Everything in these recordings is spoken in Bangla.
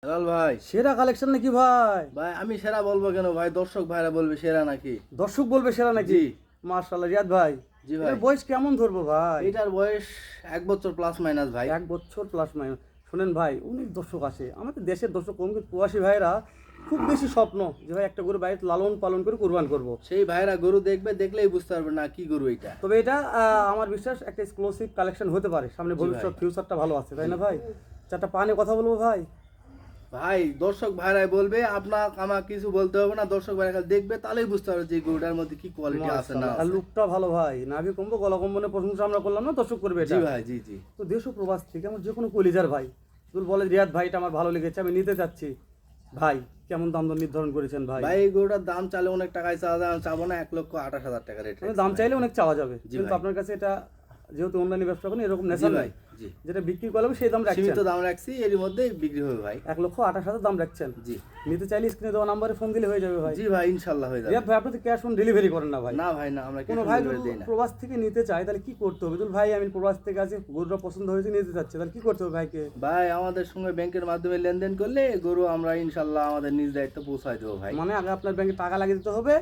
হেলাল ভাই, সেরা কালেকশন নাকি ভাই? ভাই আমি সেরা বলবো কেন ভাই? দর্শক ভাইরা বলবে সেরা নাকি। দর্শক বলবে সেরা নাকি? জি। মাশাআল্লাহ রিয়াদ ভাই। জি ভাই, এটার বয়স কেমন ধরবো ভাই? এটার বয়স 1 বছর প্লাস মাইনাস ভাই। 1 বছর প্লাস মাইনাস। শোনেন ভাই, অনেক দর্শক আসে আমাদের দেশের দর্শক কম, কিন্তু প্রবাসী ভাইরা খুব বেশি স্বপ্ন যে ভাই একটা গরু বাড়িতে লালন পালন করে কুরবান করব। সেই ভাইরা গরু দেখবে, দেখলেই বুঝতে পারবে না কি গরু এটা। তবে এটা আমার বিশ্বাস একটা এক্সক্লুসিভ কালেকশন হতে পারে, সামনে জি ভবিষ্যৎ ভাই। ফিউচারটা ভালো আছে, তাই না ভাই? চারটা পানে কথা বলবো ভাই। ভাই দর্শক ভাইরাই বলবে, আপনার আমার কিছু বলতে হবে না। দর্শক ভাইরা খালি দেখবে, তাহলেই বুঝতে পারবে যে এই গরুটার মধ্যে কি কোয়ালিটি আছে না মাশাআল্লাহ, আর আছে। লুকটা ভালো ভাই, নাভি কম্বো গলা কম্বনের প্রশংসা আমরা করলাম না, দর্শক করবে জি এটা। ভাই, জি জি। তো দেশ ও প্রবাস থেকে আমার যে কোনো কলিজার ভাই তুল বলে রিয়াদ ভাই এটা আমার ভালো লেগেছে, আমি নিতে চাচ্ছি। ভাই কেমন দাম দর নির্ধারণ করেছেন ভাই? ভাই এই গরুটার দাম চালে অনেক টাকায় চাওয়া যায়, আমি চাবো না। 1,28,000 টাকা রেট। মানে দাম চাইলে অনেক চাওয়া যাবে, জি কিন্তু ভাই। আপনার কাছে এটা যেহেতু অনলাইনে ব্যবসা করেন এরকম জি নেশা ভাই, নাই, জি। যেটা বিক্রি করলে সেই দাম রাখছেন। সীমিত দাম রাখছি, এর মধ্যে বিক্রি হবে ভাই। 1,28,000 দাম রাখছেন। জি। নিতে চাইলে স্ক্রিনে দেওয়া নাম্বারে ফোন দিলে হয়ে যাবে ভাই। জি ভাই, ইনশাল্লাহ হয়ে যাবে। রিয়াদ ভাই আপনি তো ক্যাশ অন ডেলিভারি করেন না ভাই? না ভাই, না, আমরা কোনো cash on ভাই delivery যদি দেই না। প্রবাস থেকে নিতে চায় তাহলে কি করতে হবে? ভাই আমি প্রবাস থেকে আছি, গরুটা পছন্দ হয়েছে নিতে চাচ্ছে, তাহলে কি করতে হবে ভাইকে? ভাই আমাদের সঙ্গে ব্যাংকের মাধ্যমে লেনদেন করলে গরু আমরা ইনশাল্লাহ আমাদের নিজ দায়িত্ব পৌঁছায় দেবো ভাই। মানে আগে আপনার ব্যাংকে টাকা লাগিয়ে দিতে হবে,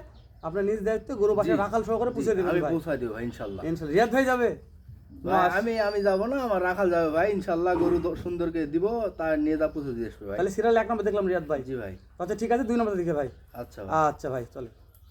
আপনার নিজ দায়িত্বে গরু বাসায় জি, রাখাল সহকারে জি, পুষে দেবেন আমি ভাই। পৌঁছায় দেবো ভাই ইনশাল্লাহ। ইনশাআল্লাহ রিয়াদ ভাই যাবে। ভাই আমি যাব না, আমার রাখাল যাবে ভাই ইনশাল্লাহ। গরু সুন্দর করে দিব, তার নিয়ে যা পৌঁছে দিয়ে আসবে ভাই। তাহলে সিরিয়াল 1 নম্বর দেখলাম রিয়াদ ভাই। জি ভাই। আচ্ছা ঠিক আছে, 2 নম্বর দিকে ভাই। আচ্ছা ভাই। আচ্ছা ভাই চলে।